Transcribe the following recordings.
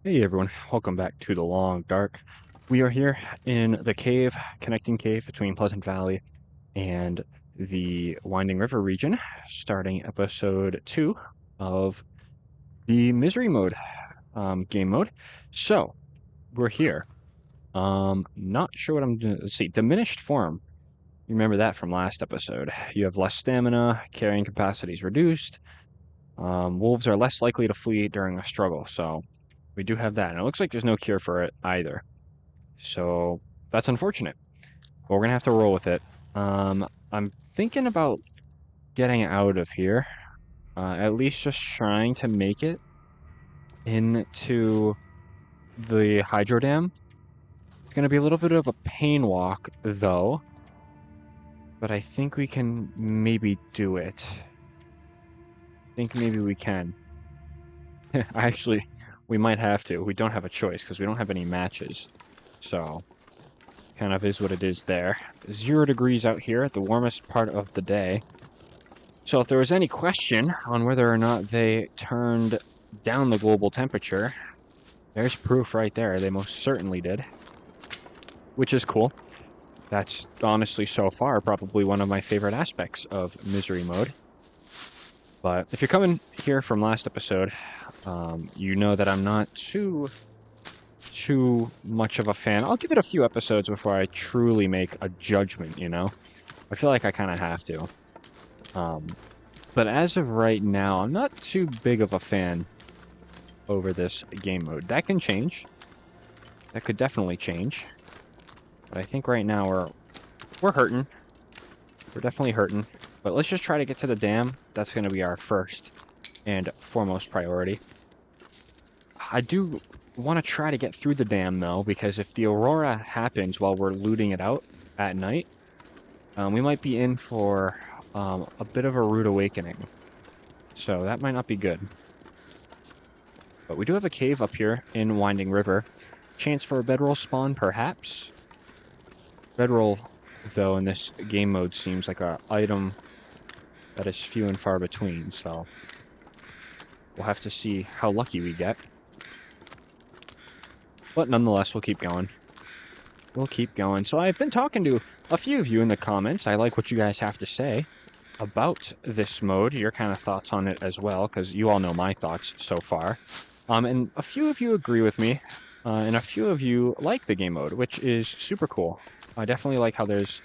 Hey everyone, welcome back to the Long Dark. We are here in the cave, connecting cave between Pleasant Valley and the Winding River region, starting episode 2 of the Misery mode game mode. So, we're here. Not sure what I'm doing. Let's see, diminished form. You remember that from last episode. You have less stamina, carrying capacity is reduced. Wolves are less likely to flee during a struggle, so we do have that. And it looks like there's no cure for it either. So that's unfortunate. But we're gonna have to roll with it. I'm thinking about getting out of here. At least just trying to make it into the hydro dam. It's gonna be a little bit of a pain walk, though. But I think we can maybe do it. I think maybe we can. Actually, we might have to. We don't have a choice because we don't have any matches. So, kind of is what it is there. 0 degrees out here at the warmest part of the day. So if there was any question on whether or not they turned down the global temperature, there's proof right there. They most certainly did. Which is cool. That's honestly so far probably one of my favorite aspects of Misery mode. But if you're coming here from last episode, you know that I'm not too much of a fan. I'll give it a few episodes before I truly make a judgment, you know? I feel like I kind of have to. But as of right now, I'm not too big of a fan over this game mode. That can change. That could definitely change. But I think right now we're hurting. We're definitely hurting. But let's just try to get to the dam. That's going to be our first and foremost priority. I do want to try to get through the dam, though, because if the aurora happens while we're looting it out at night, we might be in for a bit of a rude awakening. So that might not be good. But we do have a cave up here in Winding River. Chance for a bedroll spawn, perhaps? Bedroll, though, in this game mode seems like an item that is few and far between, so we'll have to see how lucky we get. But nonetheless, we'll keep going. We'll keep going. So I've been talking to a few of you in the comments. I like what you guys have to say about this mode, your kind of thoughts on it as well, because you all know my thoughts so far. And a few of you agree with me, and a few of you like the game mode, which is super cool. I definitely like how there's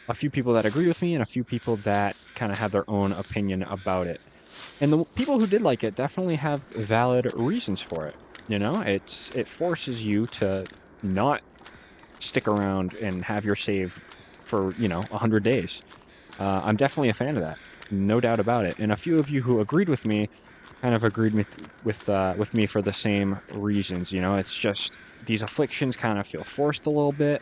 a few people that agree with me and a few people that kind of have their own opinion about it. And the people who did like it definitely have valid reasons for it. You know, it forces you to not stick around and have your save for, 100 days. I'm definitely a fan of that. No doubt about it. And a few of you who agreed with me kind of agreed with me for the same reasons. You know, it's just these afflictions kind of feel forced a little bit.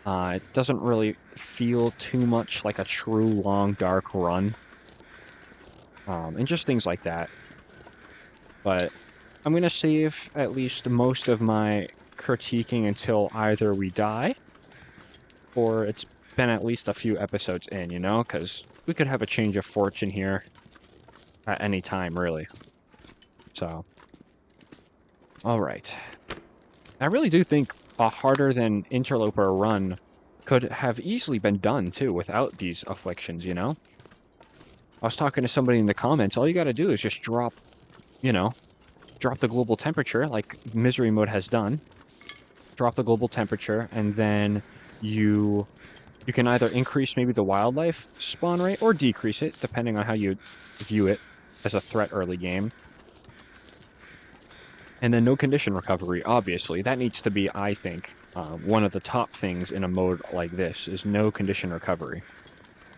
It doesn't really feel too much like a true long dark run, and just things like that. But I'm gonna save at least most of my critiquing until either we die or it's been at least a few episodes in, you know, because we could have a change of fortune here at any time, really. So, all right. I really do think a harder than Interloper run could have easily been done, too, without these afflictions, you know? I was talking to somebody in the comments, all you gotta do is just drop the global temperature, like Misery Mode has done. Drop the global temperature, and then you can either increase maybe the wildlife spawn rate, or decrease it, depending on how you view it as a threat early game. And then no condition recovery, obviously. That needs to be, I think, one of the top things in a mode like this, is no condition recovery.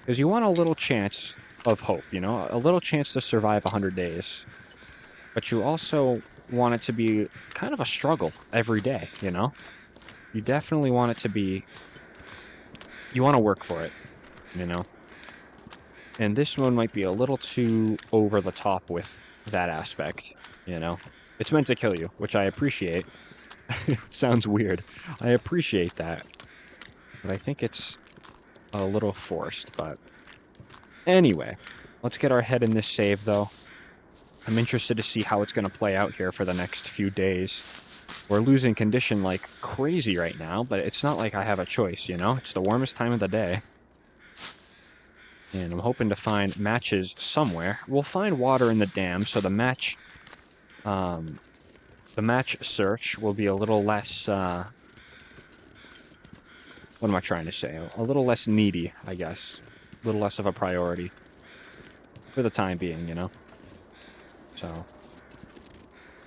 Because you want a little chance of hope, you know? A little chance to survive 100 days. But you also want it to be kind of a struggle every day, you know? You definitely want it to be... You want to work for it, you know? And this one might be a little too over the top with that aspect, you know? It's meant to kill you, which I appreciate. Sounds weird. I appreciate that. But I think it's a little forced, but... Anyway, let's get our head in this save, though. I'm interested to see how it's going to play out here for the next few days. We're losing condition like crazy right now, but it's not like I have a choice, you know? It's the warmest time of the day. And I'm hoping to find matches somewhere. We'll find water in the dam, so the match search will be a little less, what am I trying to say? A little less needy, I guess. A little less of a priority. For the time being, you know? So...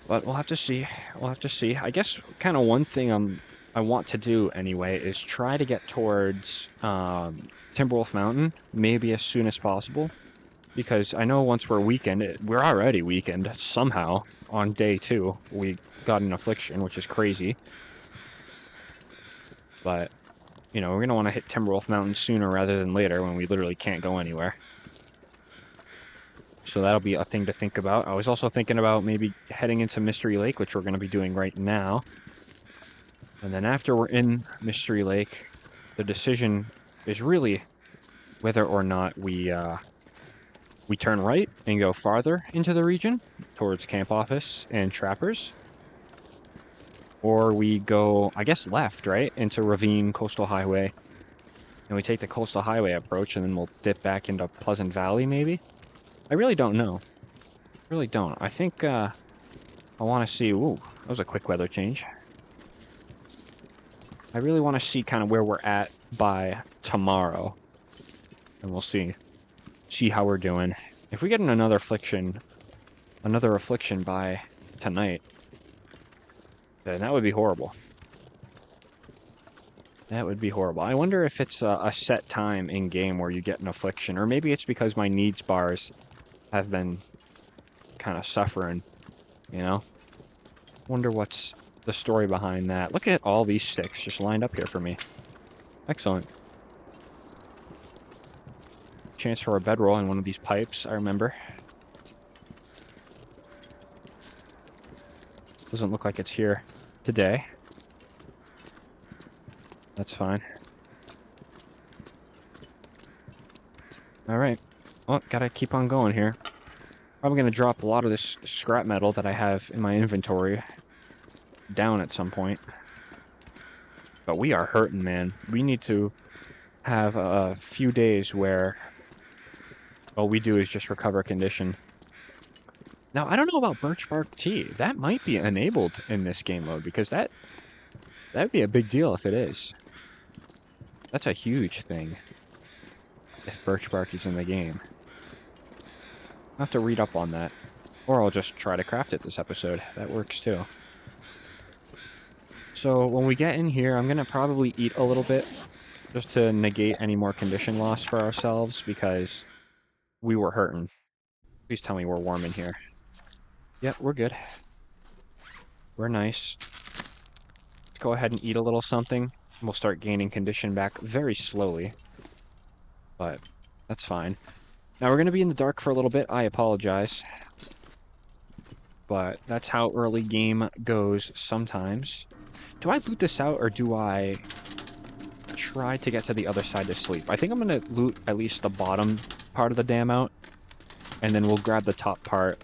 But we'll have to see. We'll have to see. I guess kind of one thing I want to do anyway is try to get towards Timberwolf Mountain, maybe as soon as possible. Because I know once we're weakened, we're already weakened somehow on day 2. We got an affliction, which is crazy. But, you know, we're going to want to hit Timberwolf Mountain sooner rather than later when we literally can't go anywhere. So that'll be a thing to think about. I was also thinking about maybe heading into Mystery Lake, which we're going to be doing right now. And then after we're in Mystery Lake, the decision is really whether or not we turn right and go farther into the region towards Camp Office and Trappers. Or we go, I guess, left, right, into Ravine Coastal Highway. And we take the Coastal Highway approach, and then we'll dip back into Pleasant Valley, maybe? I really don't know. Really don't. I think, I want to see... Ooh, that was a quick weather change. I really want to see kind of where we're at by tomorrow. And we'll see. See how we're doing. If we get in another affliction by tonight, then that would be horrible. That would be horrible. I wonder if it's a set time in-game where you get an affliction. Or maybe it's because my needs bars have been kind of suffering, you know? Wonder what's the story behind that. Look at all these sticks just lined up here for me. Excellent. Chance for a bedroll in one of these pipes, I remember. Doesn't look like it's here today. That's fine. Alright. Well, gotta keep on going here. Probably gonna drop a lot of this scrap metal that I have in my inventory down at some point. But we are hurting, man. We need to have a few days where all we do is just recover condition. Now, I don't know about birch bark tea. That might be enabled in this game mode, because that'd be a big deal if it is. That's a huge thing if birch bark is in the game. I'll have to read up on that. Or I'll just try to craft it this episode. That works too. So when we get in here, I'm going to probably eat a little bit just to negate any more condition loss for ourselves, because we were hurting. Please tell me we're warm in here. Yep, we're good. We're nice. Let's go ahead and eat a little something. We'll start gaining condition back very slowly. But that's fine. Now we're going to be in the dark for a little bit. I apologize. But that's how early game goes sometimes. Do I loot this out, or do I try to get to the other side to sleep? I think I'm going to loot at least the bottom part of the dam out. And then we'll grab the top part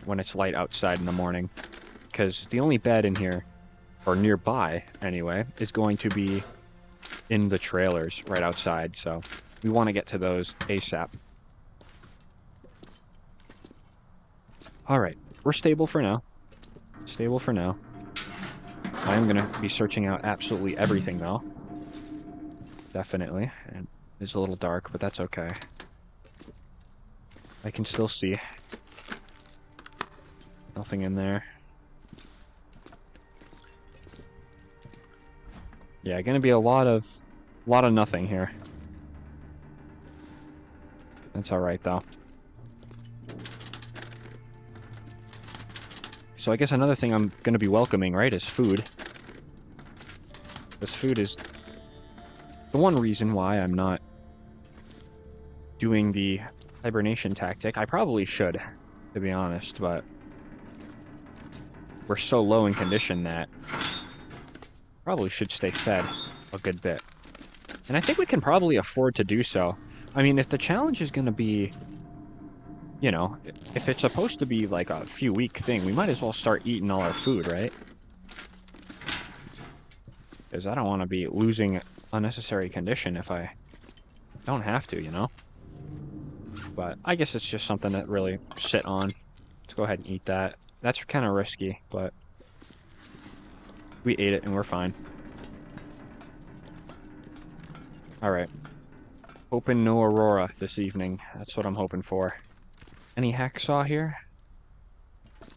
when it's light outside in the morning. Because the only bed in here, or nearby anyway, is going to be in the trailers right outside. So we want to get to those ASAP. Alright, we're stable for now. Stable for now. I am going to be searching out absolutely everything, though. Definitely. And it's a little dark, but that's okay. I can still see. Nothing in there. Yeah, going to be a lot of nothing here. That's alright, though. So I guess another thing I'm going to be welcoming, right, is food. This food is the one reason why I'm not doing the hibernation tactic. I probably should, to be honest, but we're so low in condition that probably should stay fed a good bit. And I think we can probably afford to do so. I mean, if the challenge is going to be you know, if it's supposed to be like a few week thing, we might as well start eating all our food, right? Because I don't want to be losing unnecessary condition if I don't have to, you know? But I guess it's just something that really sit on. Let's go ahead and eat that. That's kind of risky, but we ate it and we're fine. All right. Hoping no Aurora this evening. That's what I'm hoping for. Any hacksaw here?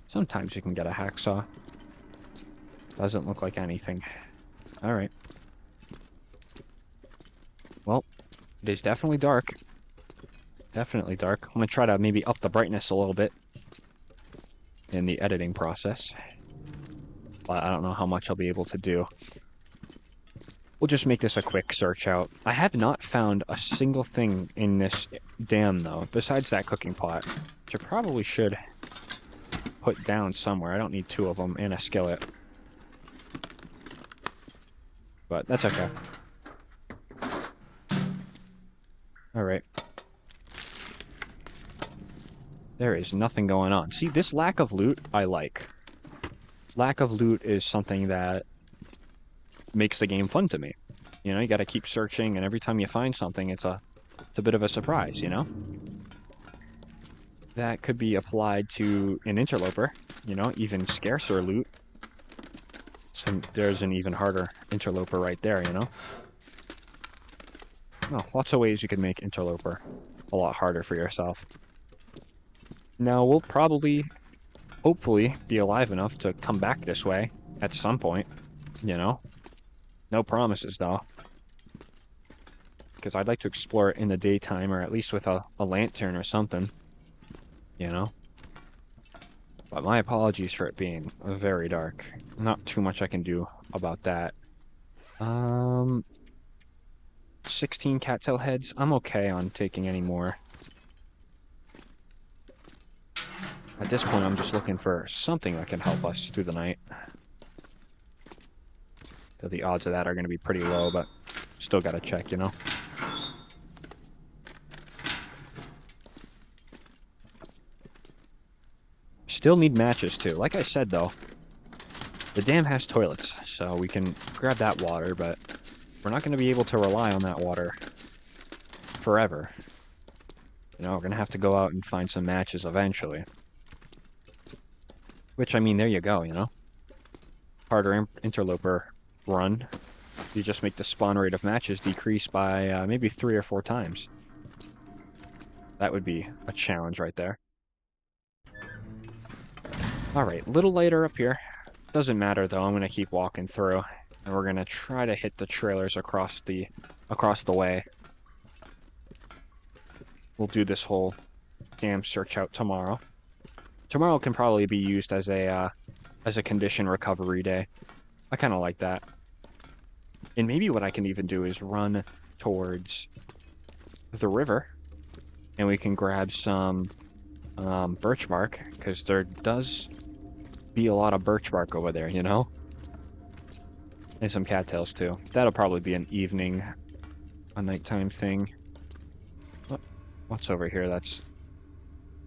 Sometimes you can get a hacksaw. Doesn't look like anything. All right. Well, it is definitely dark. Definitely dark. I'm going to try to maybe up the brightness a little bit in the editing process. But I don't know how much I'll be able to do. We'll just make this a quick search out. I have not found a single thing in this dam, though, besides that cooking pot, which I probably should put down somewhere. I don't need two of them and a skillet. But that's okay. Alright. There is nothing going on. See, this lack of loot, I like. Lack of loot is something that makes the game fun to me. You know, you gotta keep searching, and every time you find something, it's a bit of a surprise, you know? That could be applied to an interloper, you know, even scarcer loot. So there's an even harder interloper right there, you know? Oh, lots of ways you could make interloper a lot harder for yourself. Now, we'll probably, hopefully, be alive enough to come back this way at some point, you know? No promises, though. Because I'd like to explore it in the daytime, or at least with a lantern or something, you know? But my apologies for it being very dark. Not too much I can do about that. 16 cattail heads. I'm okay on taking any more. At this point, I'm just looking for something that can help us through the night. Though the odds of that are going to be pretty low, but still got to check, you know? Still need matches, too. Like I said, though, the dam has toilets, so we can grab that water, but we're not going to be able to rely on that water forever. You know, we're going to have to go out and find some matches eventually. Which, I mean, there you go, you know? Harder interloper run. You just make the spawn rate of matches decrease by maybe 3 or 4 times. That would be a challenge right there. Alright, a little later up here. Doesn't matter, though. I'm going to keep walking through. And we're going to try to hit the trailers across the way. We'll do this whole dam search out tomorrow. Tomorrow can probably be used as a condition recovery day. I kind of like that. And maybe what I can even do is run towards the river, and we can grab some birch bark, because there does be a lot of birch bark over there, you know? And some cattails, too. That'll probably be an evening, a nighttime thing. What's over here that's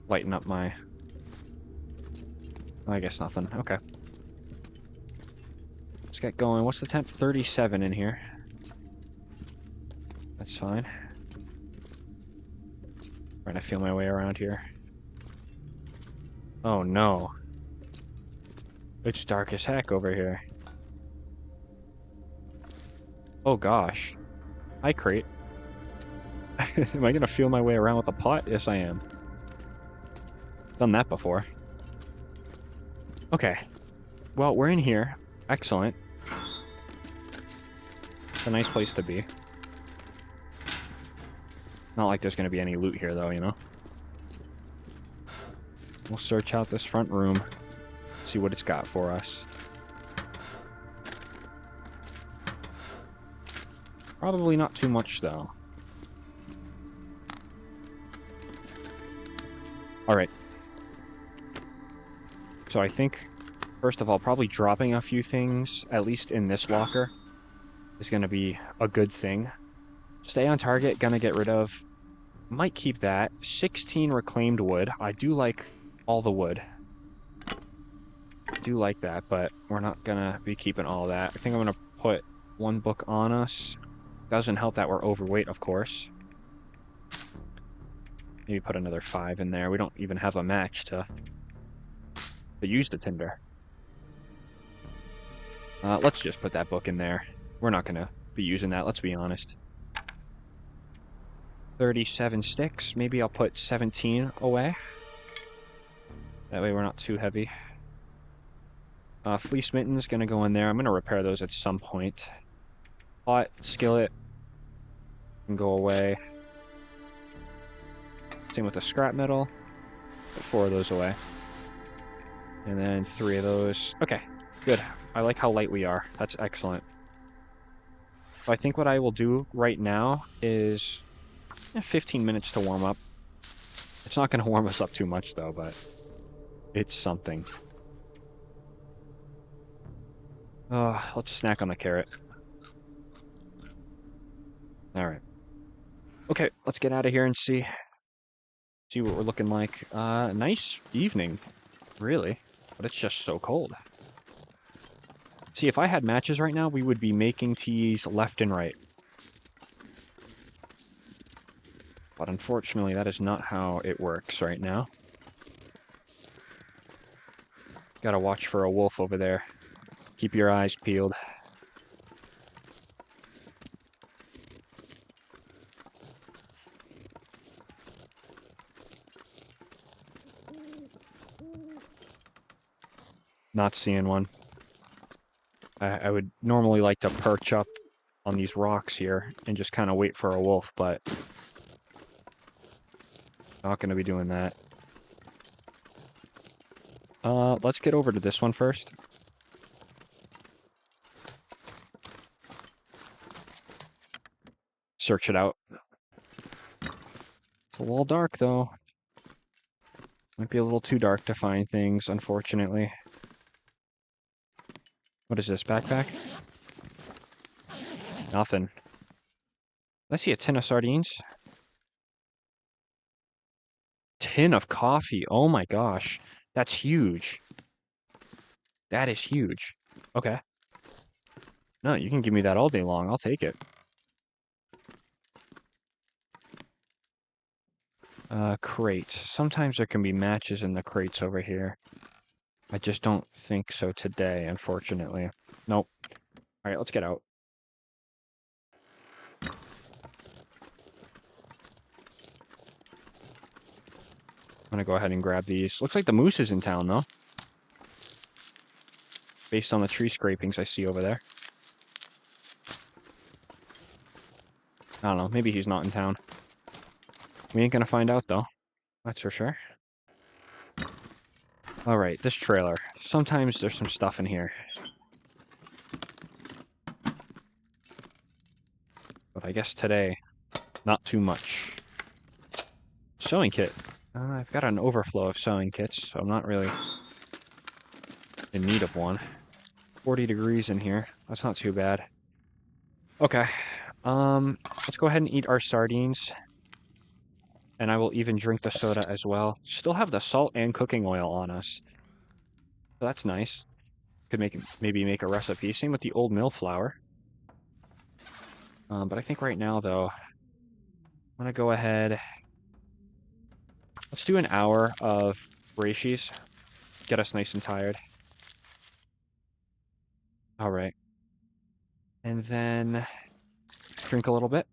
lighting up my... I guess nothing. Okay. Let's get going. What's the temp? 37 in here. That's fine. Trying to feel my way around here. Oh no. It's dark as heck over here. Oh gosh. Hi, crate. Am I gonna feel my way around with a pot? Yes, I am. Done that before. Okay. Well, we're in here. Excellent. It's a nice place to be. Not like there's gonna be any loot here, though, you know? We'll search out this front room. See what it's got for us. Probably not too much, though. Alright. So I think, first of all, probably dropping a few things, at least in this locker, is going to be a good thing. Stay on target, gonna get rid of Might keep that. 16 reclaimed wood. I do like all the wood. I do like that, but we're not gonna be keeping all that. I think I'm gonna put one book on us. Doesn't help that we're overweight, of course. Maybe put another 5 in there. We don't even have a match to use the tinder. Let's just put that book in there. We're not gonna be using that, let's be honest. 37 sticks. Maybe I'll put 17 away. That way we're not too heavy. Fleece mitten's gonna go in there. I'm gonna repair those at some point. Pot, skillet can go away. Same with the scrap metal. Put 4 of those away. And then 3 of those. Okay, good. I like how light we are. That's excellent. So I think what I will do right now is 15 minutes to warm up. It's not going to warm us up too much, though, but it's something. Let's snack on the carrot. All right. Okay, let's get out of here and see what we're looking like. Nice evening, really, but it's just so cold. See, if I had matches right now, we would be making teas left and right. But unfortunately, that is not how it works right now. Gotta watch for a wolf over there. Keep your eyes peeled. Not seeing one. I would normally like to perch up on these rocks here and just kind of wait for a wolf, but not going to be doing that. Let's get over to this one first. Search it out. It's a little dark, though. Might be a little too dark to find things, unfortunately. What is this, backpack? Nothing. Did I see a tin of sardines? Tin of coffee. Oh my gosh. That's huge. That is huge. Okay. No, you can give me that all day long. I'll take it. Crates. Sometimes there can be matches in the crates over here. I just don't think so today, unfortunately. Nope. Alright, let's get out. I'm gonna go ahead and grab these. Looks like the moose is in town, though. Based on the tree scrapings I see over there. I don't know. Maybe he's not in town. We ain't gonna find out, though. That's for sure. Alright, this trailer. Sometimes there's some stuff in here. But I guess today, not too much. Sewing kit. I've got an overflow of sewing kits, so I'm not really in need of one. 40 degrees in here. That's not too bad. Okay. Let's go ahead and eat our sardines. And I will even drink the soda as well. Still have the salt and cooking oil on us. So that's nice. Could maybe make a recipe. Same with the old mill flour. But I think right now, though, I'm going to go ahead. Let's do an hour of reishi. Get us nice and tired. All right. And then drink a little bit.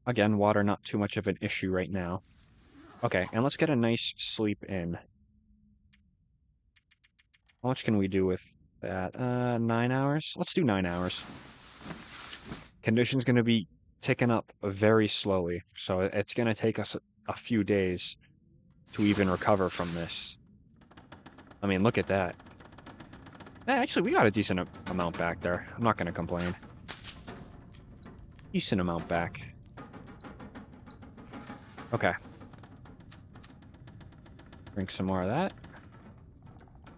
Again, water not too much of an issue right now. Okay, and let's get a nice sleep in. How much can we do with that? 9 hours? Let's do 9 hours. Condition's going to be ticking up very slowly, so it's going to take us a few days to even recover from this. I mean, look at that. Actually, we got a decent amount back there. I'm not going to complain. Decent amount back. Okay. Drink some more of that.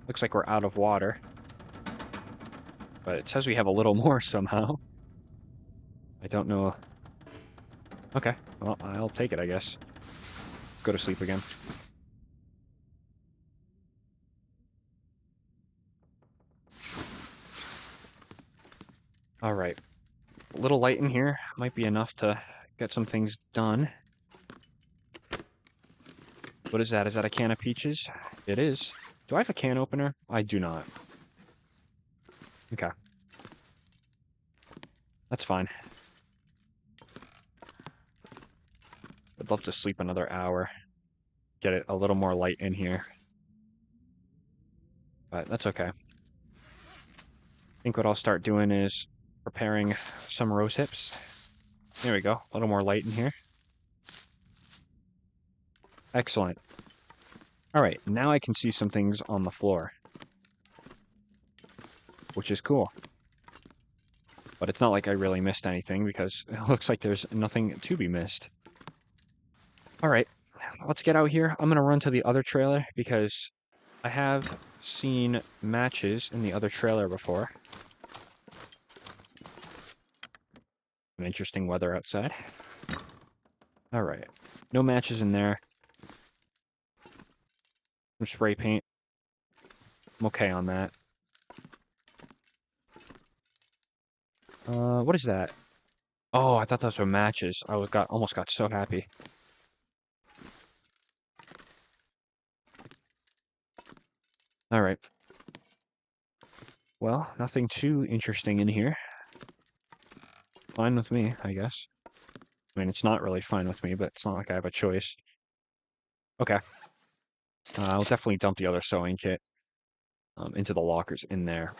Looks like we're out of water. But it says we have a little more somehow. I don't know. Okay, Well, I'll take it, I guess. Go to sleep again. All right. A little light in here might be enough to get some things done. What is that? Is that a can of peaches? It is. Do I have a can opener? I do not. Okay. That's fine. I'd love to sleep another hour. Get it a little more light in here. But that's okay. I think what I'll start doing is preparing some rose hips. There we go. A little more light in here. Excellent. All right, now I can see some things on the floor, which is cool. But it's not like I really missed anything because it looks like there's nothing to be missed. All right, let's get out here. I'm going to run to the other trailer because I have seen matches in the other trailer before. Some interesting weather outside. All right, no matches in there. Some spray paint. I'm okay on that. What is that? Oh, I thought those were matches. I almost got so happy. All right. Well, nothing too interesting in here. Fine with me, I guess. I mean, it's not really fine with me, but it's not like I have a choice. Okay. I'll definitely dump the other sewing kit into the lockers in there.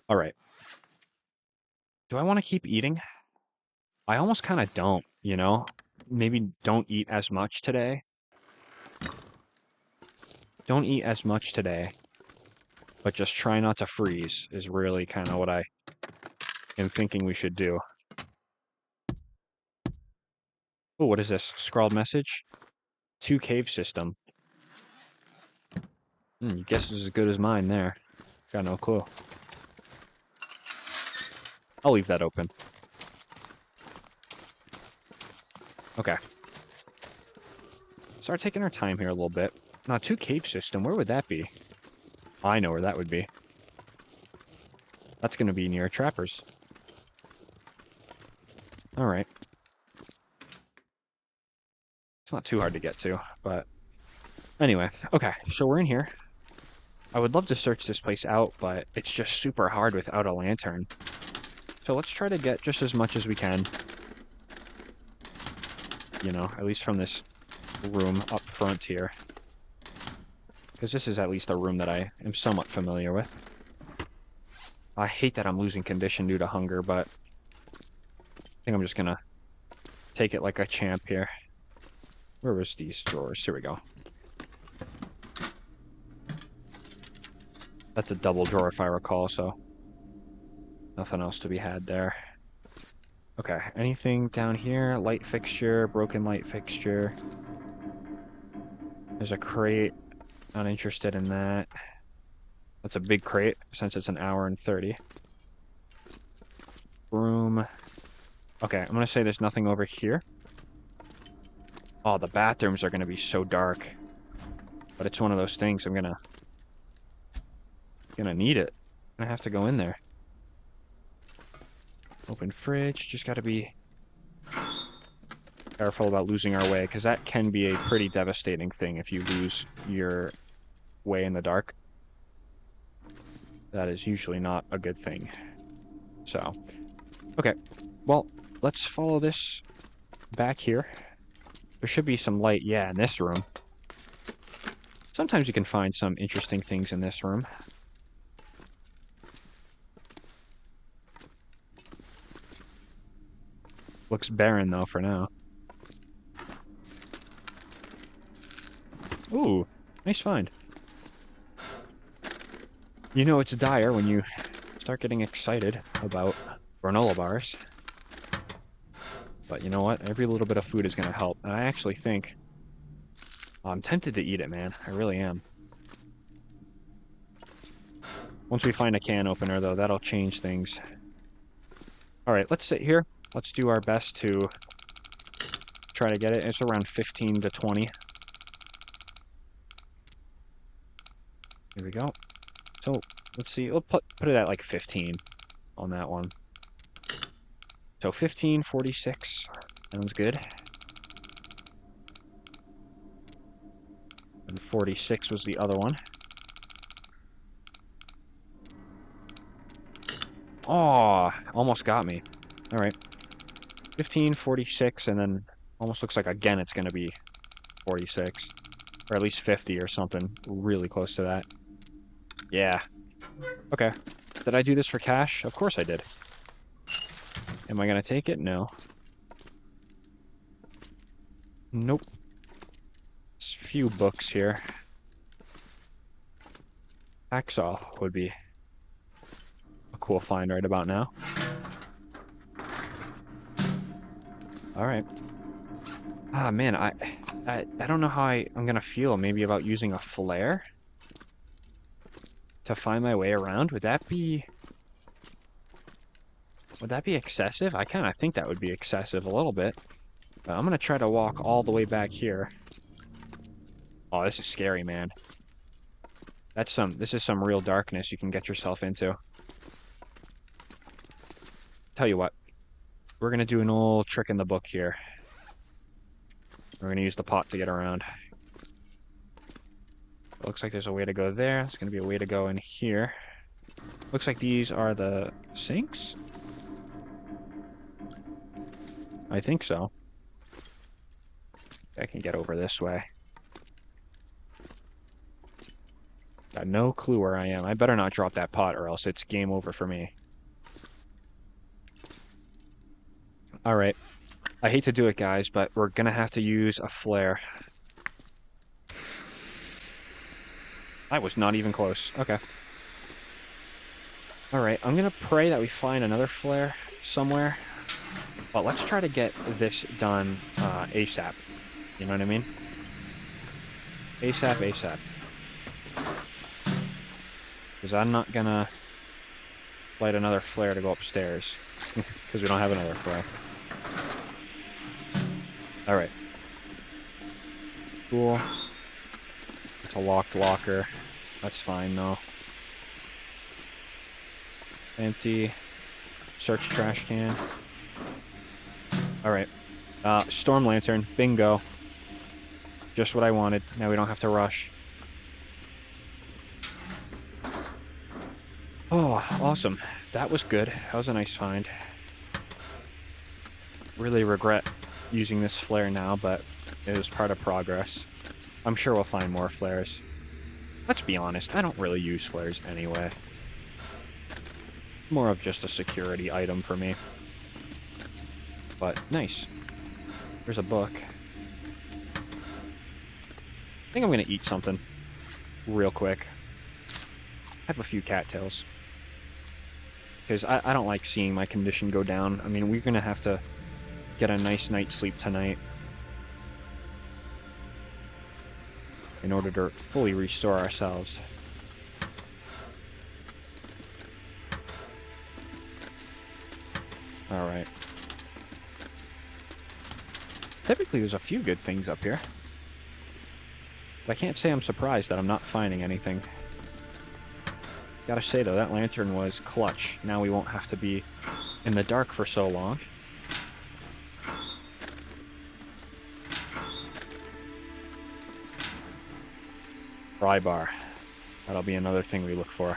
All right. Do I want to keep eating? I almost kind of don't, you know? Maybe don't eat as much today. Don't eat as much today, but just try not to freeze is really kind of what I am thinking we should do. Oh, what is this? Scrawled message? 2 cave system. Your guess is as good as mine there. Got no clue. I'll leave that open. Okay. Start taking our time here a little bit. Now, 2 cave system, where would that be? I know where that would be. That's going to be near trappers. Alright. It's not too hard to get to, but... Anyway, okay, so we're in here. I would love to search this place out, but it's just super hard without a lantern. So let's try to get just as much as we can. You know, at least from this room up front here. Because this is at least a room that I am somewhat familiar with. I hate that I'm losing condition due to hunger, but I think I'm just gonna take it like a champ here. Where was these drawers? Here we go. That's a double drawer if I recall, so nothing else to be had there. Okay, anything down here? Light fixture, broken light fixture. There's a crate. Not interested in that. That's a big crate, since it's 1:30. Room. Okay, I'm gonna say there's nothing over here. Oh, the bathrooms are gonna be so dark. But it's one of those things I'm gonna need it. I'm gonna have to go in there. Open fridge. Just gotta be careful about losing our way, because that can be a pretty devastating thing if you lose your way in the dark. That is usually not a good thing. So, okay. Well, let's follow this back here. There should be some light, yeah, in this room. Sometimes you can find some interesting things in this room. Looks barren, though, for now. Ooh, nice find. You know it's dire when you start getting excited about granola bars. But you know what? Every little bit of food is going to help. And I actually think... I'm tempted to eat it, man. I really am. Once we find a can opener, though, that'll change things. Alright, let's sit here. Let's do our best to try to get it. It's around 15 to 20. Here we go. So, let's see. We'll put it at like 15 on that one. So 15, 46. Sounds good. And 46 was the other one. Oh, almost got me. All right. 15, 46, and then almost looks like again it's going to be 46. Or at least 50 or something. Really close to that. Yeah. Okay. Did I do this for cash? Of course I did. Am I going to take it? No. Nope. There's a few books here. Hacksaw would be a cool find right about now. Alright. Ah, man, I don't know how I'm gonna feel maybe about using a flare to find my way around. Would that be excessive? I kind of think that would be excessive a little bit. But I'm gonna try to walk all the way back here. Oh, this is scary, man. This is some real darkness you can get yourself into. Tell you what, we're gonna do an old trick in the book here. We're gonna use the pot to get around. It looks like there's a way to go there. There's gonna be a way to go in here. Looks like these are the sinks? I think so. I can get over this way. Got no clue where I am. I better not drop that pot or else it's game over for me. Alright. I hate to do it, guys, but we're gonna have to use a flare. I was not even close. Okay. Alright, I'm gonna pray that we find another flare somewhere. But let's try to get this done ASAP. You know what I mean? ASAP, ASAP. Because I'm not gonna light another flare to go upstairs. Because we don't have another flare. Alright. Cool. It's a locked locker. That's fine, though. Empty. Search trash can. Alright. Storm lantern. Bingo. Just what I wanted. Now we don't have to rush. Oh, awesome. That was good. That was a nice find. Really regret using this flare now, but it was part of progress. I'm sure we'll find more flares. Let's be honest, I don't really use flares anyway. More of just a security item for me. But, nice. There's a book. I think I'm gonna eat something. Real quick. I have a few cattails. Because I don't like seeing my condition go down. I mean, we're gonna have to get a nice night's sleep tonight in order to fully restore ourselves. Alright. Typically there's a few good things up here. But I can't say I'm surprised that I'm not finding anything. Gotta say though, that lantern was clutch. Now we won't have to be in the dark for so long. Pry bar. That'll be another thing we look for.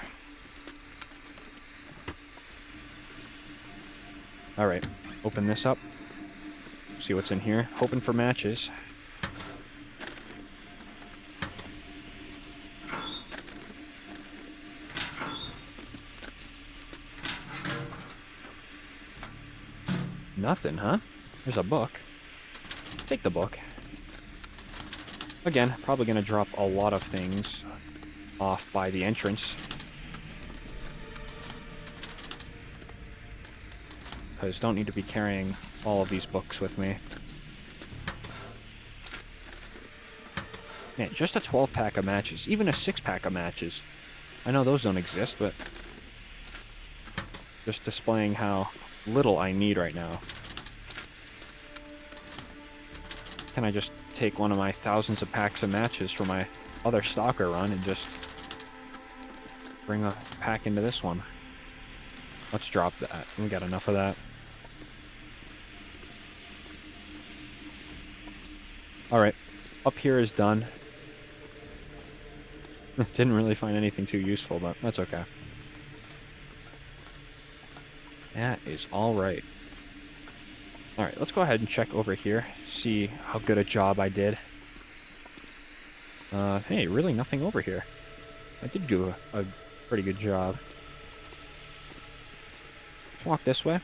Alright, open this up. See what's in here. Hoping for matches. Nothing, huh? There's a book. Take the book. Again, probably going to drop a lot of things off by the entrance. Because don't need to be carrying all of these books with me. Man, just a 12-pack of matches. Even a 6-pack of matches. I know those don't exist, but just displaying how little I need right now. Can I just take one of my thousands of packs of matches from my other stalker run and just bring a pack into this one? Let's drop that. We got enough of that. Alright. Up here is done. Didn't really find anything too useful, but that's okay. That is alright. Alright, let's go ahead and check over here. See how good a job I did. Hey, really nothing over here. I did do a pretty good job. Let's walk this way.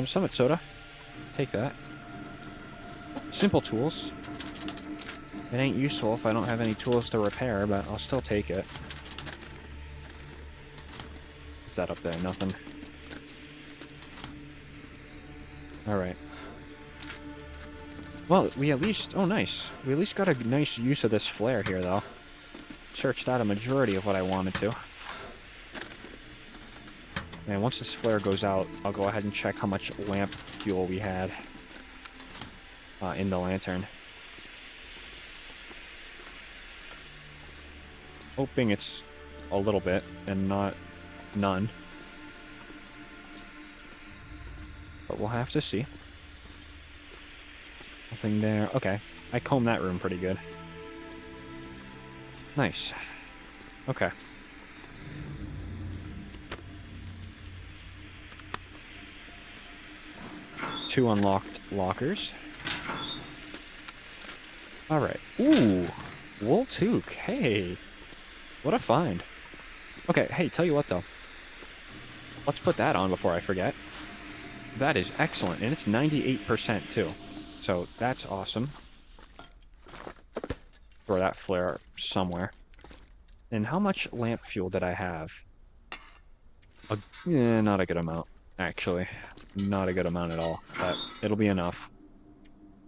Summit soda. Take that. Simple tools. It ain't useful if I don't have any tools to repair, but I'll still take it. What's that up there? Nothing. Alright. Well, we at least... Oh, nice. We at least got a nice use of this flare here, though. Searched out a majority of what I wanted to. And once this flare goes out, I'll go ahead and check how much lamp fuel we had in the lantern. Hoping it's a little bit and not none. But we'll have to see. Nothing there. Okay. I combed that room pretty good. Nice. Okay. Two unlocked lockers. Alright. Ooh! Wool toque. Hey! What a find. Okay, hey, tell you what though. Let's put that on before I forget. That is excellent, and it's 98% too. So, that's awesome. Throw that flare somewhere. And how much lamp fuel did I have? Not a good amount, actually. Not a good amount at all, but it'll be enough.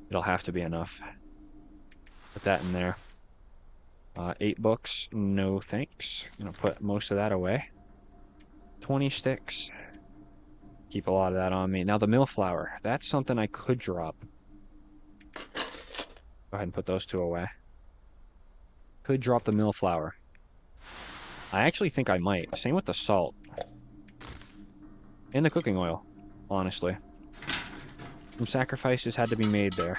It'll have to be enough. Put that in there. 8 books, no thanks. I'm gonna put most of that away. 20 sticks. Keep a lot of that on me. Now the mill flour, that's something I could drop. Go ahead and put those 2 away. Could drop the mill flour. I actually think I might. Same with the salt. And the cooking oil, honestly. Some sacrifices had to be made there.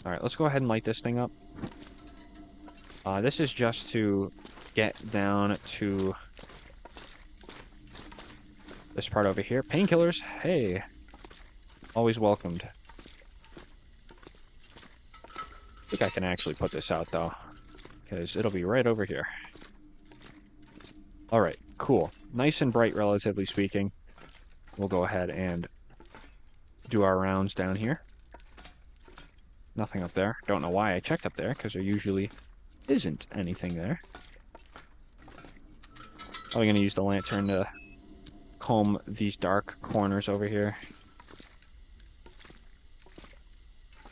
Alright, let's go ahead and light this thing up. This is just to get down to this part over here. Painkillers, hey. Always welcomed. I think I can actually put this out, though. Because it'll be right over here. Alright, cool. Nice and bright, relatively speaking. We'll go ahead and do our rounds down here. Nothing up there. Don't know why I checked up there, because there usually isn't anything there. Probably going to use the lantern to comb these dark corners over here.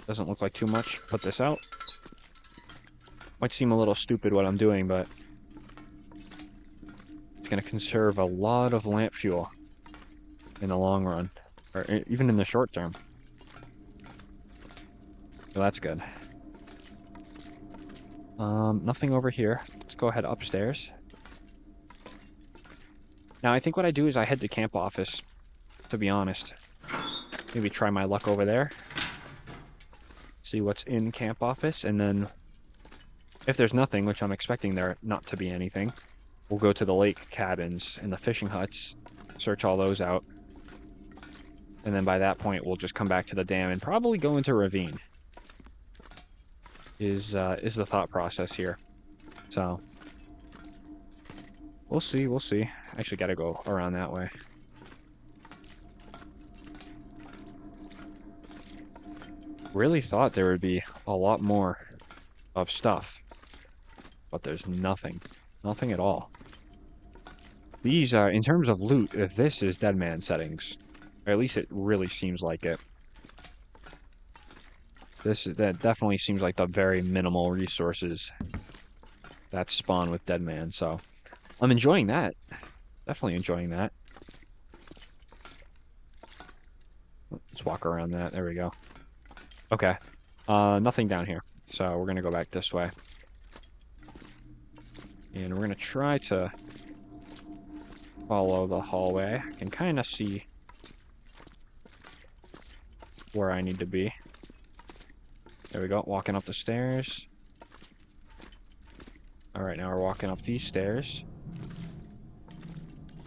Doesn't look like too much. Put this out. Might seem a little stupid what I'm doing, but it's going to conserve a lot of lamp fuel in the long run, or even in the short term. So that's good. Nothing over here. Let's go ahead upstairs. Now, I think what I do is I head to camp office, to be honest. Maybe try my luck over there. See what's in camp office, and then if there's nothing, which I'm expecting there not to be anything, we'll go to the lake cabins and the fishing huts, search all those out, and then by that point we'll just come back to the dam and probably go into ravine. Is the thought process here. So we'll see, we'll see. Actually gotta go around that way. Really thought there would be a lot more of stuff, but there's nothing. Nothing at all. These are, in terms of loot, if this is Dead Man settings, or at least it really seems like it. That definitely seems like the very minimal resources that spawn with Dead Man, so I'm enjoying that. Definitely enjoying that. Let's walk around that. There we go. Okay. Nothing down here. So we're going to go back this way. And we're going to try to follow the hallway. I can kind of see where I need to be. There we go. Walking up the stairs. Alright, now we're walking up these stairs.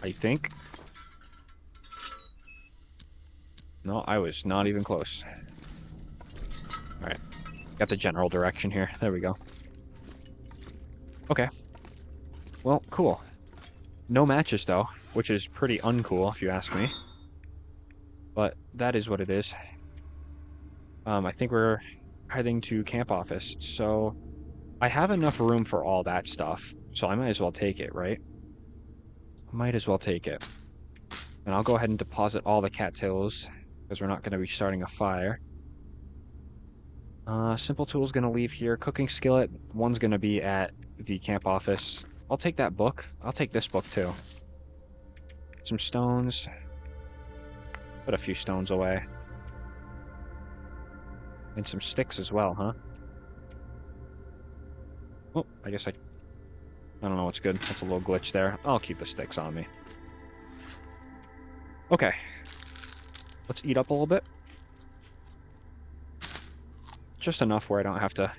I think. No, I was not even close. Alright. Got the general direction here. There we go. Okay. Well, cool. No matches, though, which is pretty uncool, if you ask me. But that is what it is. I think we're heading to camp office, so I have enough room for all that stuff, so I might as well take it, right? Might as well take it. And I'll go ahead and deposit all the cattails, because we're not going to be starting a fire. Simple tool's going to leave here. Cooking skillet, one's going to be at the camp office. I'll take that book. I'll take this book, too. Some stones. Put a few stones away. And some sticks as well, huh? Oh, I guess I don't know what's good. That's a little glitch there. I'll keep the sticks on me. Okay. Let's eat up a little bit. Just enough where I don't have to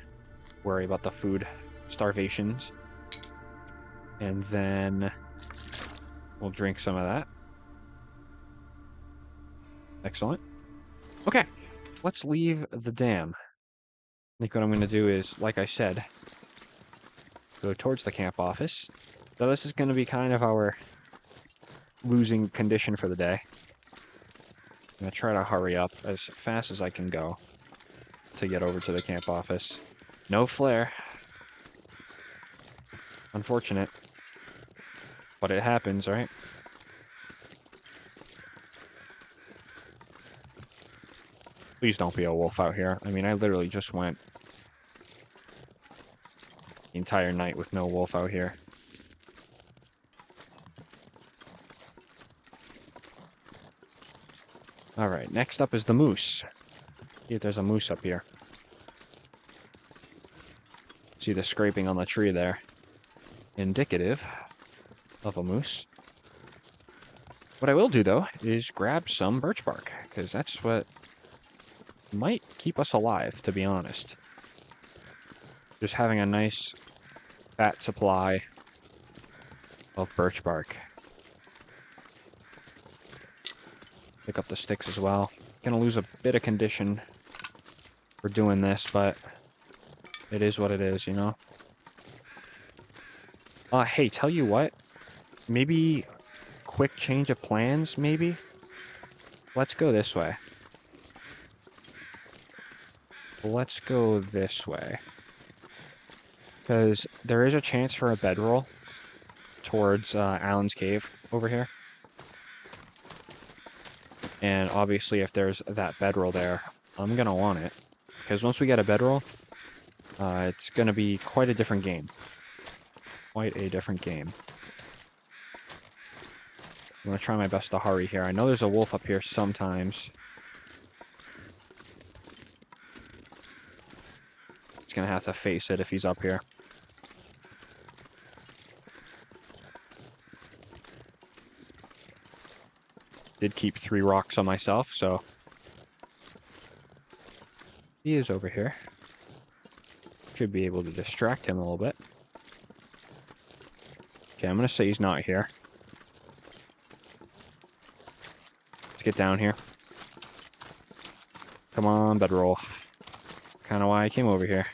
worry about the food starvations. And then we'll drink some of that. Excellent. Okay. Let's leave the dam. I think what I'm going to do is, like I said, go towards the camp office. So this is going to be kind of our losing condition for the day. I'm going to try to hurry up as fast as I can go to get over to the camp office. No flare. Unfortunate. But it happens, right? Please don't be a wolf out here. I mean, I literally just went the entire night with no wolf out here. Alright, next up is the moose. See if there's a moose up here. See the scraping on the tree there. Indicative of a moose. What I will do, though, is grab some birch bark, because that's what might keep us alive, to be honest. Just having a nice fat supply of birch bark. Pick up the sticks as well. Gonna lose a bit of condition for doing this, but it is what it is, you know? Hey, tell you what. Maybe quick change of plans, maybe? Let's go this way. Let's go this way. Because there is a chance for a bedroll towards Alan's cave over here. And obviously if there's that bedroll there, I'm going to want it. Because once we get a bedroll, it's going to be quite a different game. Quite a different game. I'm going to try my best to hurry here. I know there's a wolf up here sometimes. Just going to have to face it if he's up here. Did keep 3 rocks on myself, so he is over here. Should be able to distract him a little bit. Okay, I'm going to say he's not here. Let's get down here. Come on, bedroll. Kind of why I came over here.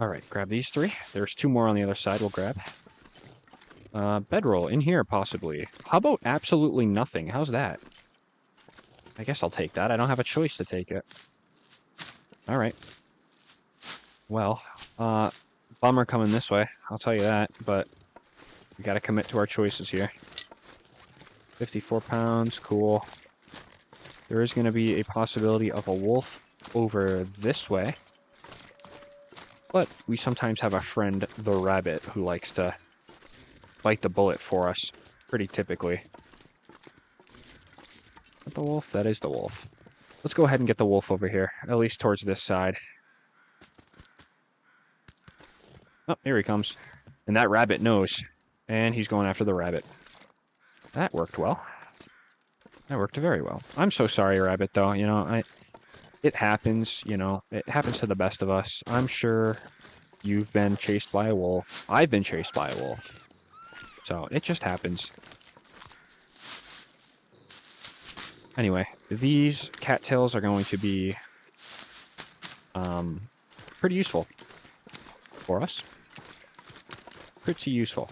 Alright, grab these 3. There's 2 more on the other side we'll grab. Bedroll, in here, possibly. How about absolutely nothing? How's that? I guess I'll take that. I don't have a choice to take it. Alright. Well, bummer coming this way. I'll tell you that, but we gotta commit to our choices here. 54 pounds, cool. There is gonna be a possibility of a wolf over this way. But we sometimes have a friend, the rabbit, who likes to bite the bullet for us. pretty typically. But the wolf, that is the wolf. Let's go ahead and get the wolf over here, at least towards this side. Oh, here he comes. And that rabbit knows. And he's going after the rabbit. That worked well. That worked very well. I'm so sorry, rabbit, though. You know, it happens, you know. It happens to the best of us. I'm sure you've been chased by a wolf. I've been chased by a wolf. So, it just happens. Anyway, these cattails are going to be pretty useful for us. Pretty useful.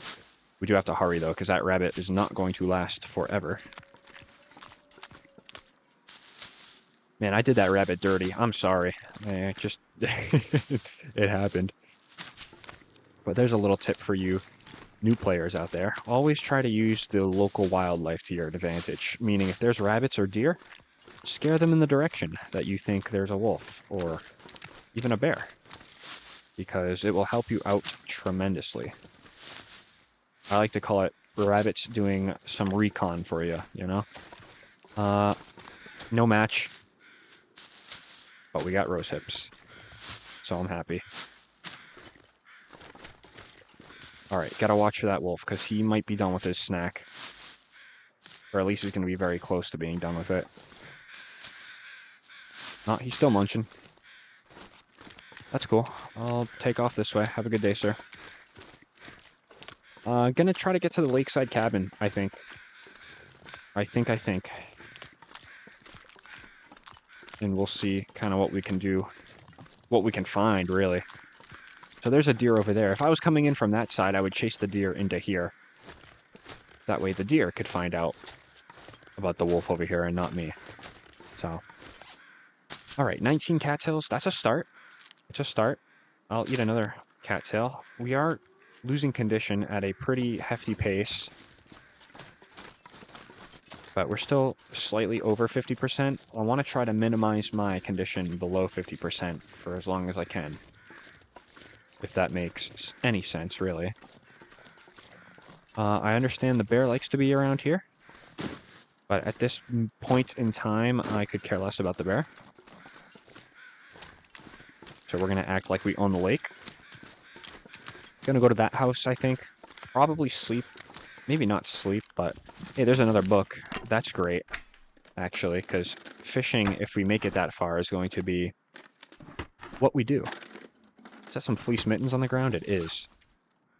We do have to hurry, though, because that rabbit is not going to last forever. Man, I did that rabbit dirty. I'm sorry. Just... it happened. But there's a little tip for you new players out there. Always try to use the local wildlife to your advantage. Meaning, if there's rabbits or deer, scare them in the direction that you think there's a wolf or even a bear. Because it will help you out tremendously. I like to call it rabbits doing some recon for you, you know? No match. But we got rose hips. So I'm happy. Alright, gotta watch for that wolf, because he might be done with his snack. Or at least he's going to be very close to being done with it. No, he's still munching. That's cool. I'll take off this way. Have a good day, sir. Gonna try to get to the lakeside cabin, I think. I think. And we'll see kind of what we can do. What we can find, really. So there's a deer over there. If I was coming in from that side, I would chase the deer into here. That way the deer could find out about the wolf over here and not me. So. Alright, 19 cattails. That's a start. It's a start. I'll eat another cattail. We are losing condition at a pretty hefty pace. But we're still slightly over 50%. I want to try to minimize my condition below 50% for as long as I can. If that makes any sense, really. I understand the bear likes to be around here. But at this point in time, I could care less about the bear. So we're going to act like we own the lake. Gonna go to that house, I think. Probably sleep. Maybe not sleep, but... Hey, there's another book. That's great, actually, because fishing, if we make it that far, is going to be what we do. Is that some fleece mittens on the ground? It is.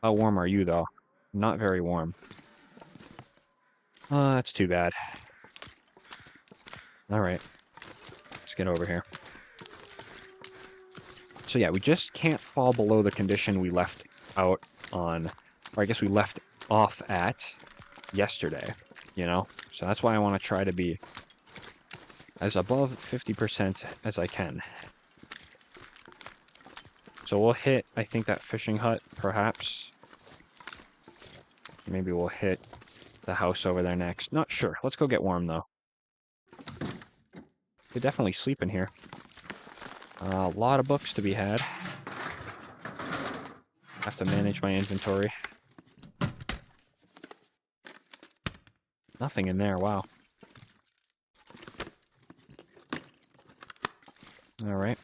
How warm are you, though? Not very warm. That's too bad. Alright. Let's get over here. So yeah, we just can't fall below the condition we left out on, or I guess we left off at yesterday, you know? So that's why I want to try to be as above 50% as I can. So we'll hit, I think, that fishing hut, perhaps. Maybe we'll hit the house over there next. Not sure. Let's go get warm, though. Could definitely sleep in here. A lot of books to be had. Have to manage my inventory. Nothing in there, wow. Alright.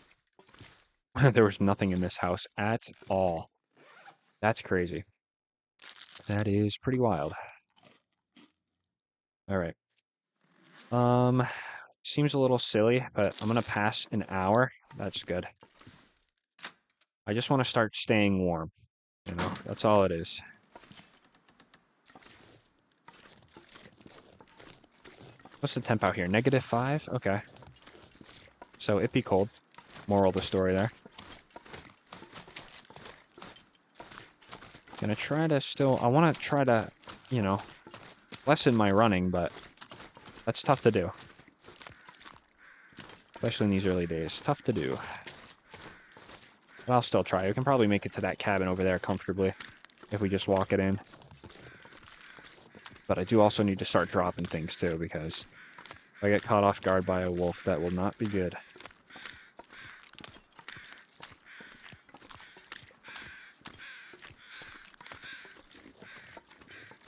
There was nothing in this house at all. That's crazy. That is pretty wild. Alright. Seems a little silly, but I'm gonna pass an hour. That's good. I just want to start staying warm. You know, that's all it is. What's the temp out here? -5? Okay. So it be cold. Moral of the story there. Gonna try to still... I want to try to, you know, lessen my running, but that's tough to do. Especially in these early days. Tough to do. But I'll still try. We can probably make it to that cabin over there comfortably if we just walk it in. But I do also need to start dropping things too, because if I get caught off guard by a wolf, that will not be good.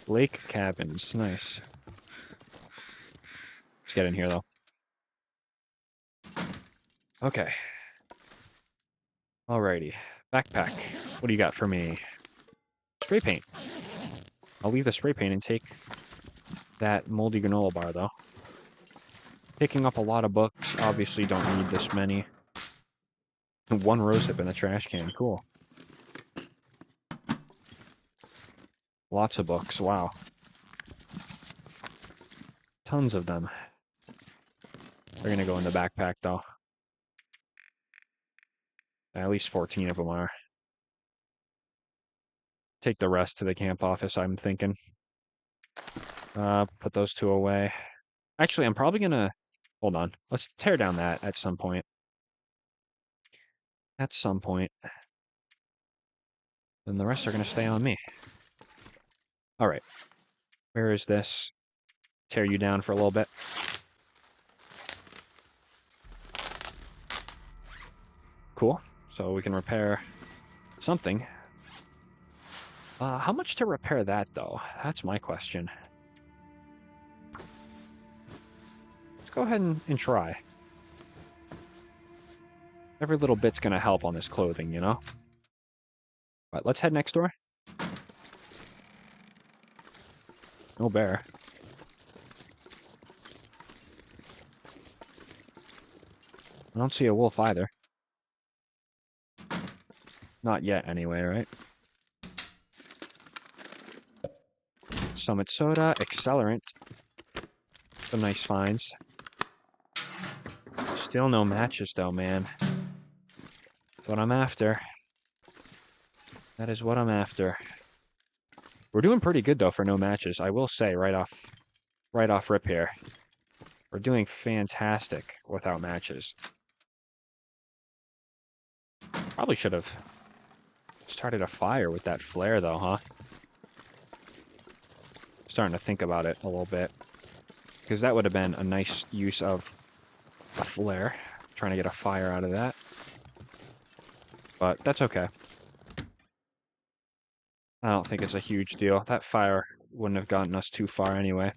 Lake cabins. Nice. Let's get in here, though. Okay. Alrighty. Backpack. What do you got for me? Spray paint. I'll leave the spray paint and take that moldy granola bar, though. Picking up a lot of books. Obviously don't need this many. One rosehip in the trash can. Cool. Lots of books. Wow. Tons of them. They're going to go in the backpack, though. At least 14 of them are. Take the rest to the camp office, I'm thinking. Put those two away. Actually, I'm probably going to... Hold on. Let's tear down that at some point. At some point. Then the rest are going to stay on me. All right. Where is this? Tear you down for a little bit. Cool. So we can repair something. How much to repair that, though? That's my question. Let's go ahead and try. Every little bit's going to help on this clothing, you know? All right, let's head next door. No bear. I don't see a wolf either. Not yet, anyway, right? Summit soda, accelerant. Some nice finds. Still no matches, though, man. That's what I'm after. That is what I'm after. We're doing pretty good, though, for no matches. I will say, right off rip here. We're doing fantastic without matches. Probably should have started a fire with that flare, though, huh? Starting to think about it a little bit. Because that would have been a nice use of a flare. Trying to get a fire out of that. But that's okay. I don't think it's a huge deal. That fire wouldn't have gotten us too far anyway.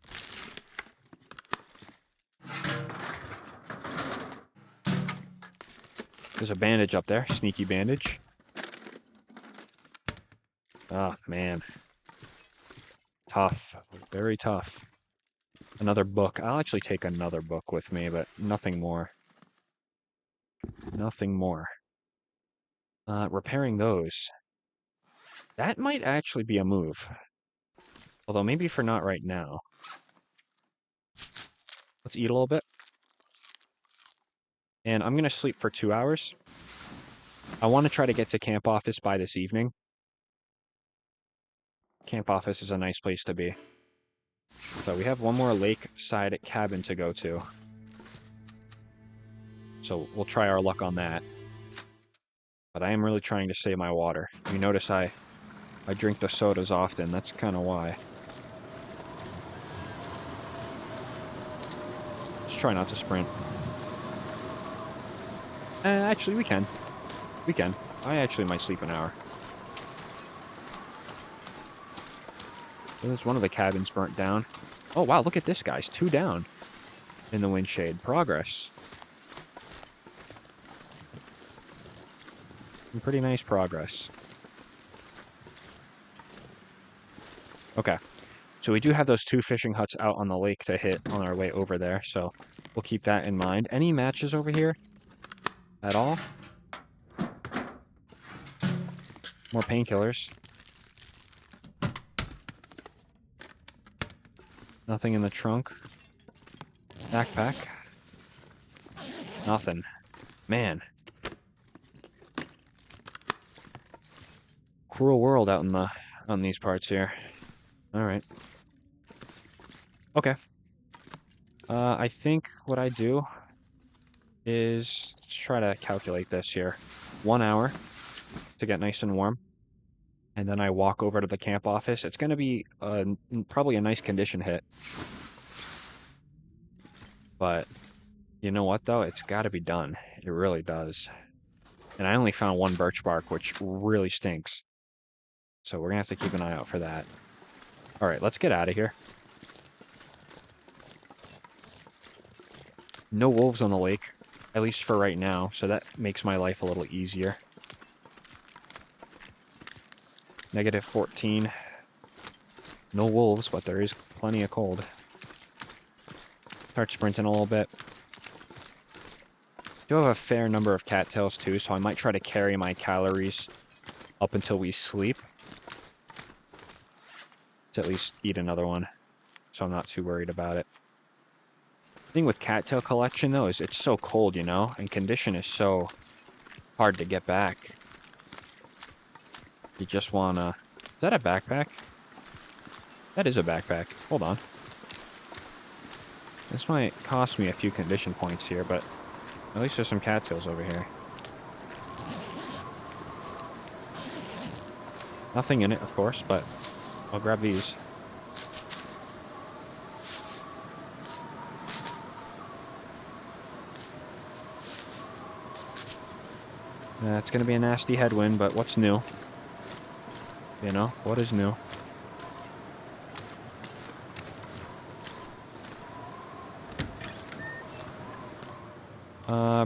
There's a bandage up there. Sneaky bandage. Oh, man. Tough. Very tough. Another book. I'll actually take another book with me, but nothing more. Nothing more. Repairing those. That might actually be a move. Although maybe for not right now. Let's eat a little bit. And I'm going to sleep for 2 hours. I want to try to get to camp office by this evening. Camp office is a nice place to be. So we have one more lakeside cabin to go to. So we'll try our luck on that. But I am really trying to save my water. You notice I drink the sodas often. That's kind of why. Let's try not to sprint. Actually, we can. We can. I actually might sleep an hour. There's one of the cabins burnt down. Oh, wow, look at this, guys. 2 down in the windshade. Progress. Some pretty nice progress. Okay. So we do have those 2 fishing huts out on the lake to hit on our way over there, so we'll keep that in mind. Any matches over here at all? More painkillers. Nothing in the trunk. Backpack. Nothing. Man. Cruel world out in on these parts here. Alright. Okay. I think what I do is let's try to calculate this here. 1 hour to get nice and warm. And then I walk over to the camp office. It's going to be probably a nice condition hit. But you know what, though? It's got to be done. It really does. And I only found 1 birch bark, which really stinks. So we're going to have to keep an eye out for that. Alright, let's get out of here. No wolves on the lake, at least for right now, so that makes my life a little easier. -14. No wolves, but there is plenty of cold. Start sprinting a little bit. Do have a fair number of cattails too, so I might try to carry my calories up until we sleep. To at least eat another one, so I'm not too worried about it. The thing with cattail collection, though, is it's so cold, you know? And condition is so hard to get back. You just wanna... Is that a backpack? That is a backpack. Hold on. This might cost me a few condition points here, but at least there's some cattails over here. Nothing in it, of course, but I'll grab these. It's going to be a nasty headwind, but what's new? You know, what is new?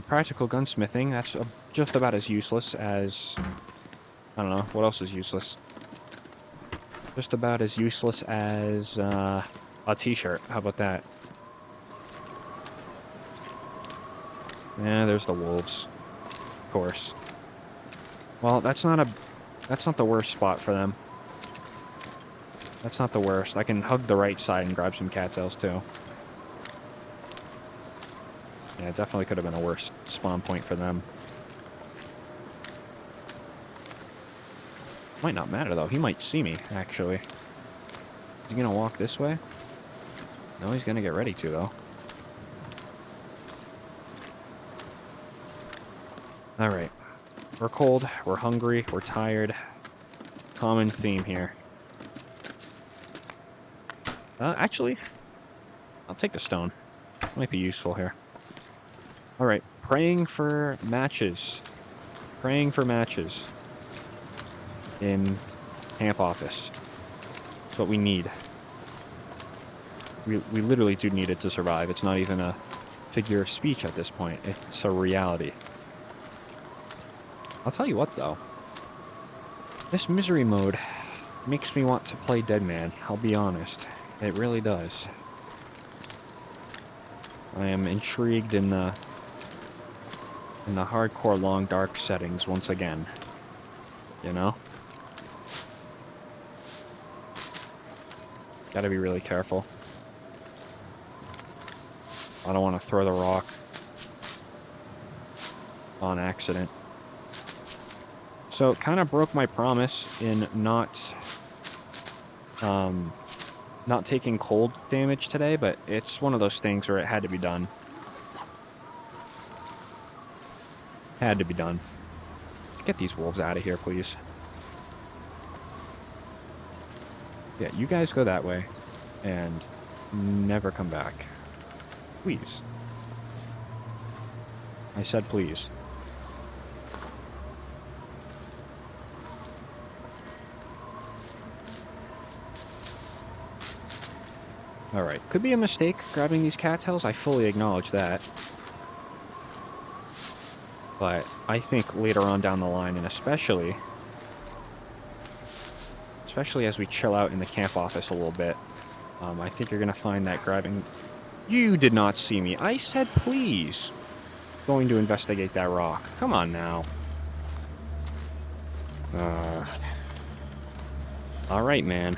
Practical gunsmithing, that's just about as useless as... I don't know, what else is useless? Just about as useless as a t-shirt. How about that? Yeah, there's the wolves. Of course. Well, that's not the worst spot for them. That's not the worst. I can hug the right side and grab some cattails too. Yeah, it definitely could have been a worse spawn point for them. Might not matter though. He might see me, actually. Is he gonna walk this way? No, he's gonna get ready to though. Alright. We're cold, we're hungry, we're tired. Common theme here. Actually, I'll take the stone. Might be useful here. Alright, praying for matches. Praying for matches. In camp office. That's what we need. We literally do need it to survive. It's not even a figure of speech at this point. It's a reality. I'll tell you what, though. This misery mode makes me want to play Dead Man. I'll be honest. It really does. I am intrigued in the hardcore long dark settings once again. You know? Gotta be really careful. I don't want to throw the rock on accident. So it kind of broke my promise in not taking cold damage today, but it's one of those things where it had to be done. Had to be done. Let's get these wolves out of here, please. Yeah, you guys go that way and never come back. Please. I said please. Alright, could be a mistake grabbing these cattails, I fully acknowledge that. But I think later on down the line, and especially as we chill out in the camp office a little bit, I think you're going to find that grabbing... You did not see me. I said please. Going to investigate that rock. Come on now. Alright, man.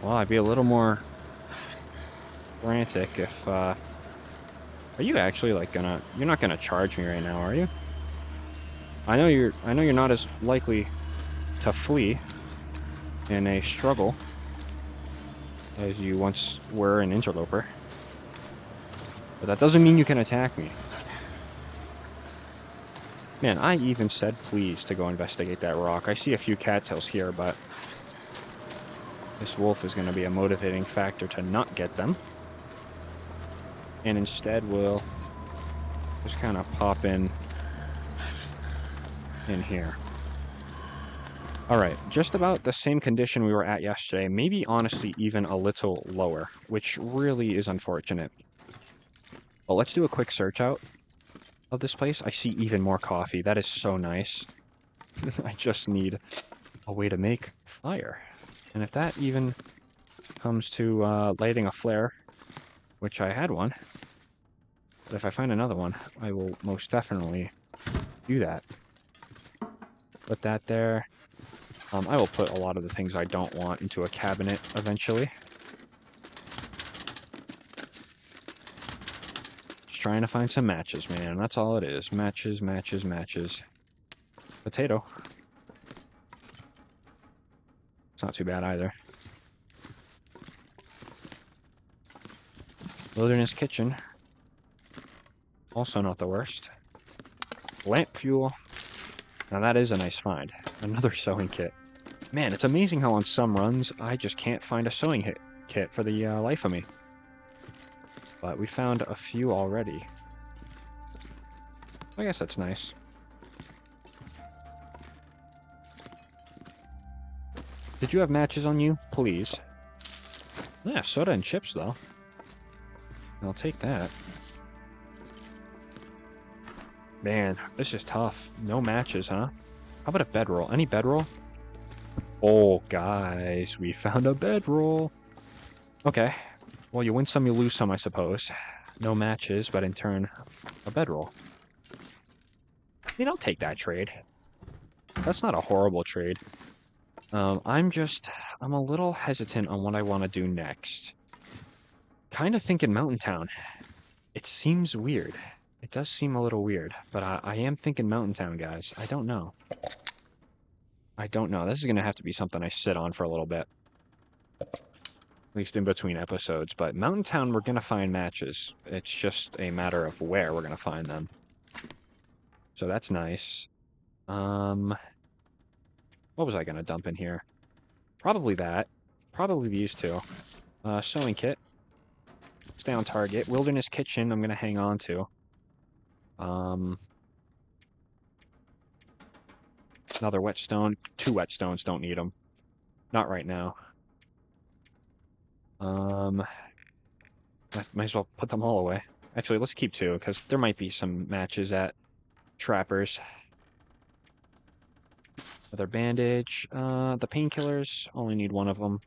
Well, I'd be a little more frantic if, Are you actually, like, gonna... You're not gonna charge me right now, are you? I know you're not as likely to flee in a struggle as you once were in Interloper. But that doesn't mean you can attack me. Man, I even said please to go investigate that rock. I see a few cattails here, but this wolf is going to be a motivating factor to not get them. And instead we'll just kind of pop in here. All right, just about the same condition we were at yesterday, maybe honestly even a little lower, which really is unfortunate. But let's do a quick search out of this place. I see even more coffee. That is so nice. I just need a way to make fire. And if that even comes to lighting a flare, which I had one, but if I find another one, I will most definitely do that. Put that there. I will put a lot of the things I don't want into a cabinet eventually. Just trying to find some matches, man. That's all it is. Matches, matches, matches. Potato. It's not too bad either. Wilderness kitchen. Also not the worst. Lamp fuel. Now that is a nice find. Another sewing kit. Man, it's amazing how on some runs I just can't find a sewing kit for the life of me. But we found a few already. I guess that's nice. Did you have matches on you? Please. Yeah, soda and chips, though. I'll take that. Man, this is tough. No matches, huh? How about a bedroll? Any bedroll? Oh, guys, we found a bedroll. Okay. Well, you win some, you lose some, I suppose. No matches, but in turn, a bedroll. I mean, I'll take that trade. That's not a horrible trade. I'm a little hesitant on what I want to do next. Kind of thinking Mountain Town. It seems weird. It does seem a little weird, but I am thinking Mountain Town, guys. I don't know. I don't know. This is going to have to be something I sit on for a little bit. At least in between episodes. But Mountain Town, we're going to find matches. It's just a matter of where we're going to find them. So that's nice. What was I going to dump in here? Probably that. Probably these two. Sewing kit. Stay on target. Wilderness kitchen, I'm going to hang on to. Another whetstone. 2 whetstones, don't need them. Not right now. Might as well put them all away. Actually, let's keep 2, because there might be some matches at Trappers. Another bandage. The painkillers, only need 1 of them.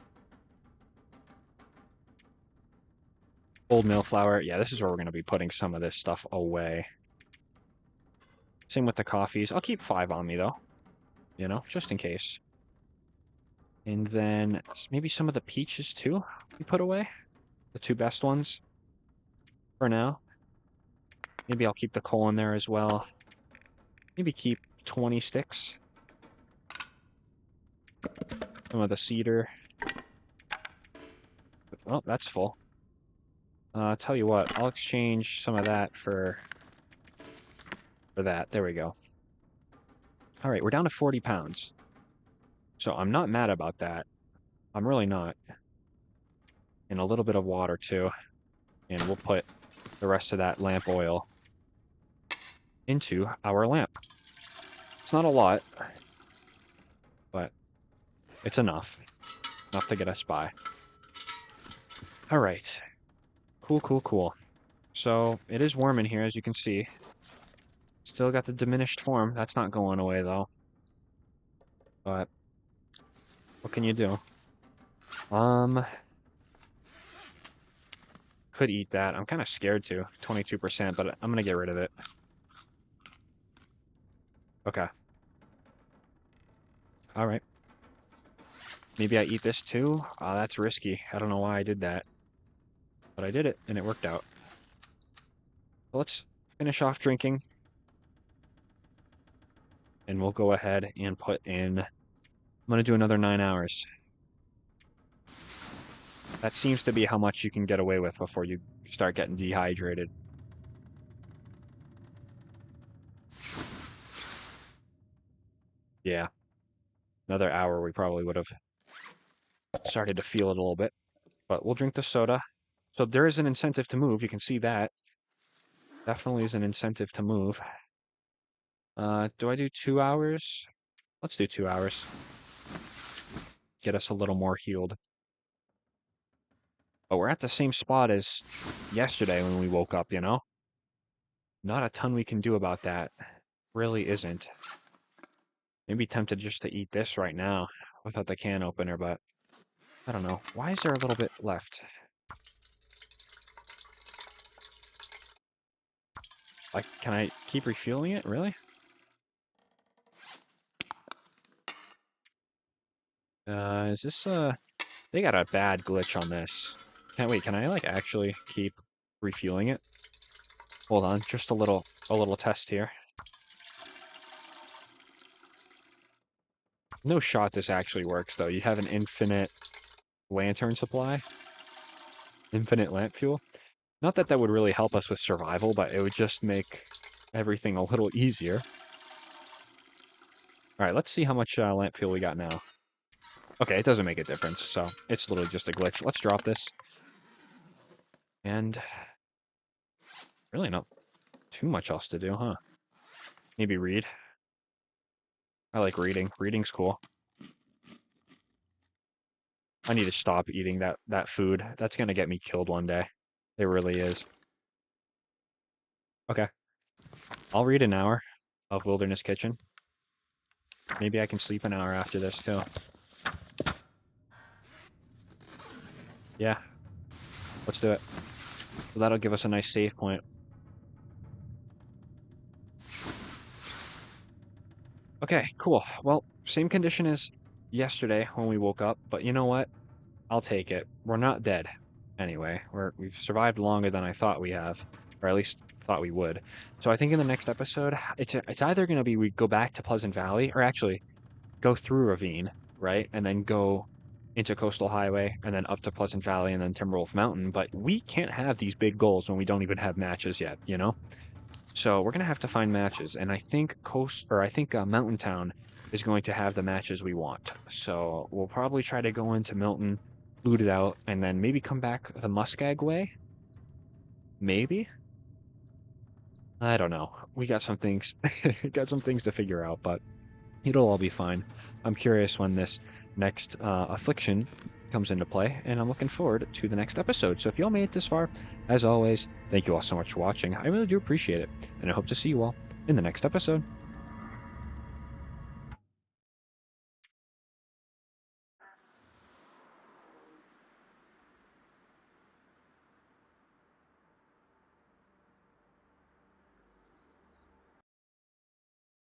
Old mill flour. Yeah, this is where we're going to be putting some of this stuff away. Same with the coffees. I'll keep 5 on me, though. You know, just in case. And then maybe some of the peaches, too, we put away. The 2 best ones. For now. Maybe I'll keep the coal in there as well. Maybe keep 20 sticks. Some of the cedar. Oh, that's full. Tell you what, I'll exchange some of that for that. There we go. All right, we're down to 40 pounds. So I'm not mad about that. I'm really not. And a little bit of water, too. And we'll put the rest of that lamp oil into our lamp. It's not a lot, but it's enough. Enough to get us by. All right. Cool, cool, cool. So it is warm in here, as you can see. Still got the diminished form. That's not going away, though. But what can you do? Could eat that. I'm kind of scared to. 22%, but I'm going to get rid of it. Okay. All right. Maybe I eat this too? That's risky. I don't know why I did that. But I did it, and it worked out. Let's finish off drinking. And we'll go ahead and put in... I'm going to do another 9 hours. That seems to be how much you can get away with before you start getting dehydrated. Yeah. Another hour, we probably would have started to feel it a little bit. But we'll drink the soda. So there is an incentive to move. You can see that. Definitely is an incentive to move. Do I do 2 hours? Let's do 2 hours. get us a little more healed. But we're at the same spot as yesterday when we woke up, you know? Not a ton we can do about that. Really isn't. Maybe tempted just to eat this right now without the can opener, but I don't know. Why is there a little bit left? Like, can I keep refueling it? Really? Is this, they got a bad glitch on this. Can't wait, can I, like, actually keep refueling it? Hold on, just a little test here. No shot this actually works, though. You have an infinite lantern supply. Infinite lamp fuel. Not that that would really help us with survival, but it would just make everything a little easier. Alright, let's see how much lamp fuel we got now. Okay, it doesn't make a difference, so it's literally just a glitch. Let's drop this. And really not too much else to do, huh? Maybe read. I like reading. Reading's cool. I need to stop eating that food. That's gonna get me killed one day. It really is. Okay. I'll read an hour of Wilderness Kitchen. Maybe I can sleep an hour after this, too. Yeah. Let's do it. So that'll give us a nice save point. Okay, cool. Well, same condition as yesterday when we woke up, but you know what? I'll take it. We're not dead. Anyway, we've survived longer than I thought we have, or at least thought we would. So I think in the next episode, it's either going to be we go back to Pleasant Valley, or actually go through Ravine, right, and then go into Coastal Highway, and then up to Pleasant Valley, and then Timberwolf Mountain. But we can't have these big goals when we don't even have matches yet, you know? So we're gonna have to find matches, and I think Mountain Town is going to have the matches we want. So we'll probably try to go into Milton, loot it out, and then maybe come back the Muskeg way. Maybe. I don't know. We got some things, got some things to figure out, but it'll all be fine. I'm curious when this next affliction comes into play, and I'm looking forward to the next episode. So if y'all made it this far, as always, thank you all so much for watching. I really do appreciate it, and I hope to see you all in the next episode.